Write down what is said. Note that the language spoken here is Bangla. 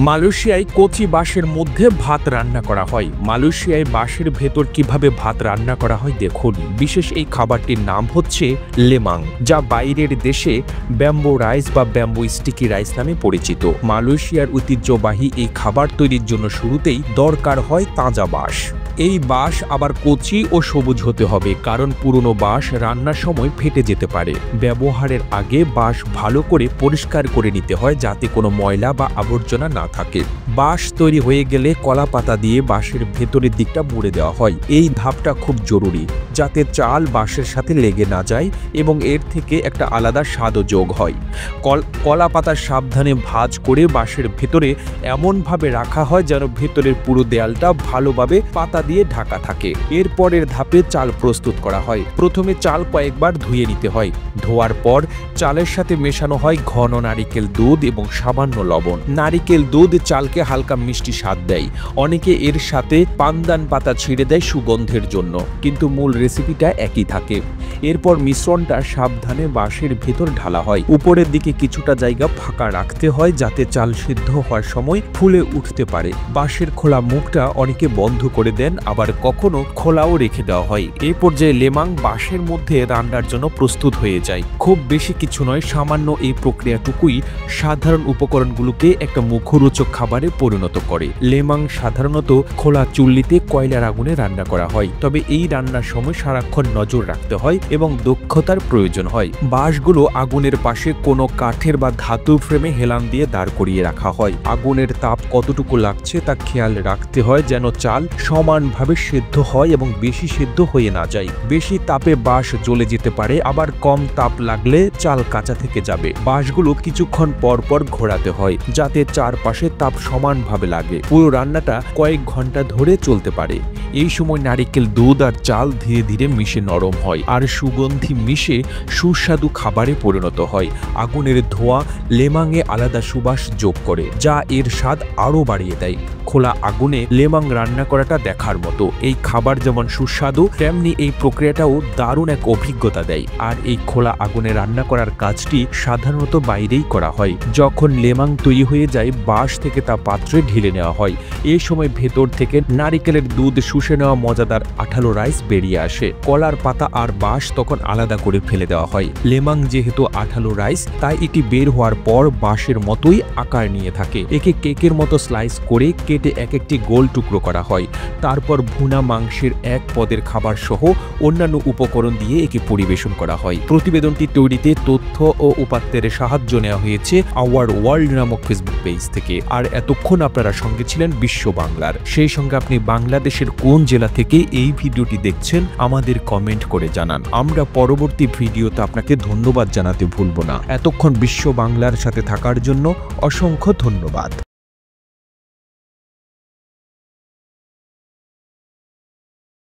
মালয়েশিয়ায় কচি বাঁশের মধ্যে ভাত রান্না করা হয়। মালয়েশিয়ায় বাঁশের ভেতর কিভাবে ভাত রান্না করা হয় দেখুন। বিশেষ এই খাবারটির নাম হচ্ছে লেমাং, যা বাইরের দেশে ব্যাম্বো রাইস বা ব্যাম্বো স্টিকি রাইস নামে পরিচিত। মালয়েশিয়ার ঐতিহ্যবাহী এই খাবার তৈরির জন্য শুরুতেই দরকার হয় তাজা বাঁশ। এই বাঁশ আবার কচি ও সবুজ হতে হবে, কারণ পুরনো বাঁশ রান্নার সময় ফেটে যেতে পারে। ব্যবহারের আগে বাঁশ ভালো করে পরিষ্কার করে নিতে হয়, যাতে কোনো ময়লা বা আবর্জনা না থাকে। বাঁশ তৈরি হয়ে গেলে কলা পাতা দিয়ে বাঁশের ভেতরের দিকটা মুড়ে দেওয়া হয়। এই ধাপটা খুব জরুরি, যাতে চাল বাঁশের সাথে লেগে না যায় এবং এর থেকে একটা আলাদা স্বাদও যোগ হয়। কলা পাতা সাবধানে ভাঁজ করে বাঁশের ভেতরে এমনভাবে রাখা হয় যেন ভেতরের পুরো দেয়ালটা ভালোভাবে পাতা দিয়ে ঢাকা থাকে। এরপরের ধাপে চাল প্রস্তুত করা হয়। প্রথমে চাল কয়েকবার ধুয়ে নিতে হয়। ধোয়ার পর চালের সাথে মেশানো হয় ঘন নারিকেল দুধ এবং সামান্য লবণ। নারিকেল দুধ চালকে হালকা মিষ্টি স্বাদ দেয়। অনেকে এর সাথে পান্দান পাতা ছিঁড়ে দেয় সুগন্ধের জন্য, কিন্তু মূল রেসিপিটা একই থাকে। এরপর মিশ্রণটা সাবধানে বাঁশের ভেতর ঢালা হয়। উপরের দিকে কিছুটা জায়গা ফাঁকা রাখতে হয়, যাতে চাল সিদ্ধ হওয়ার সময় ফুলে উঠতে পারে। বাঁশের খোলা মুখটা অনেকে বন্ধ করে দেন, আবার কখনো খোলাও রেখে দেওয়া হয়। এই পর্যায়ে লেমাং বাঁশের মধ্যে রান্নার জন্য প্রস্তুত হয়ে যায়। খুব বেশি কিছু নয়, সামান্য এই প্রক্রিয়াটুকুই সাধারণ উপকরণগুলোকে একটা মুখরোচক খাবারে পরিণত করে। লেমাং সাধারণত খোলা চুল্লিতে কয়লার আগুনে রান্না করা হয়, তবে এই রান্নার সময় সারাক্ষণ নজর রাখতে হয় এবং দক্ষতার প্রয়োজন হয়। বাঁশগুলো আগুনের পাশে কোনো কাঠের বা ধাতু ফ্রেমে হেলান দিয়ে দাঁড় করিয়ে রাখা হয়। আগুনের তাপ কতটুকু লাগছে তা খেয়াল রাখতে হয়, যেন চাল সমানভাবে সেদ্ধ হয় এবং বেশি সেদ্ধ হয়ে না যায়। বেশি তাপে বাঁশ জ্বলে যেতে পারে, আবার কম তাপ লাগলে চাল কাঁচা থেকে যাবে। বাঁশগুলো কিছুক্ষণ পর পর ঘোরাতে হয়, যাতে চারপাশে তাপ সমানভাবে লাগে। পুরো রান্নাটা কয়েক ঘন্টা ধরে চলতে পারে। এই সময় নারিকেল দুধ আর চাল ধীরে ধীরে মিশে নরম হয় আর সুগন্ধি মিশে সুস্বাদু খাবারে পরিণত হয়। আগুনের ধোঁয়া লেমাংয়ে আলাদা সুবাস যোগ করে, যা এর স্বাদ আরও বাড়িয়ে দেয়। খোলা আগুনে লেমাং রান্না করাটা দেখার মতো। এই খাবার যেমন সুস্বাদু, তেমনি এই প্রক্রিয়াটাও দারুণ এক অভিজ্ঞতা দেয়। আর এই খোলা আগুনে রান্না করার কাজটি সাধারণত বাইরেই করা হয়। যখন লেমাং তৈরি হয়ে যায়, বাঁশ থেকে তা পাত্রে ঢেলে নেওয়া হয়। এই সময় ভেতর থেকে নারিকেলের দুধ শুষে নেওয়া মজাদার আঠালো রাইস বেরিয়ে আসে। কলার পাতা আর বাঁশ তখন আলাদা করে ফেলে দেওয়া হয়। লেমাং যেহেতু আঠালো রাইস, তাই এটি বের হওয়ার পর বাঁশের মতোই আকার নিয়ে থাকে। একে কেকের মতো স্লাইস করে কেটে এক একটি গোল টুকরো করা হয়। তারপর ভুনা মাংসের এক পদের খাবার সহ অন্যান্য উপকরণ দিয়ে একে পরিবেশন করা হয়। প্রতিবেদনটি তৈরিতে তথ্য ও উপাত্তের সাহায্য নেওয়া হয়েছে আওয়ার ওয়ার্ল্ড নামক ফেসবুক পেজ থেকে। আর এতক্ষণ আপনারা সঙ্গে ছিলেন বিশ্ব বাংলার। সেই সঙ্গে আপনি বাংলাদেশের কোন জেলা থেকে এই ভিডিওটি দেখছেন আমাদের কমেন্ট করে জানান। আমরা পরবর্তী ভিডিওতে আপনাকে ধন্যবাদ জানাতে ভুলব না। এতক্ষণ বিশ্ব বাংলার সাথে থাকার জন্য অসংখ্য ধন্যবাদ।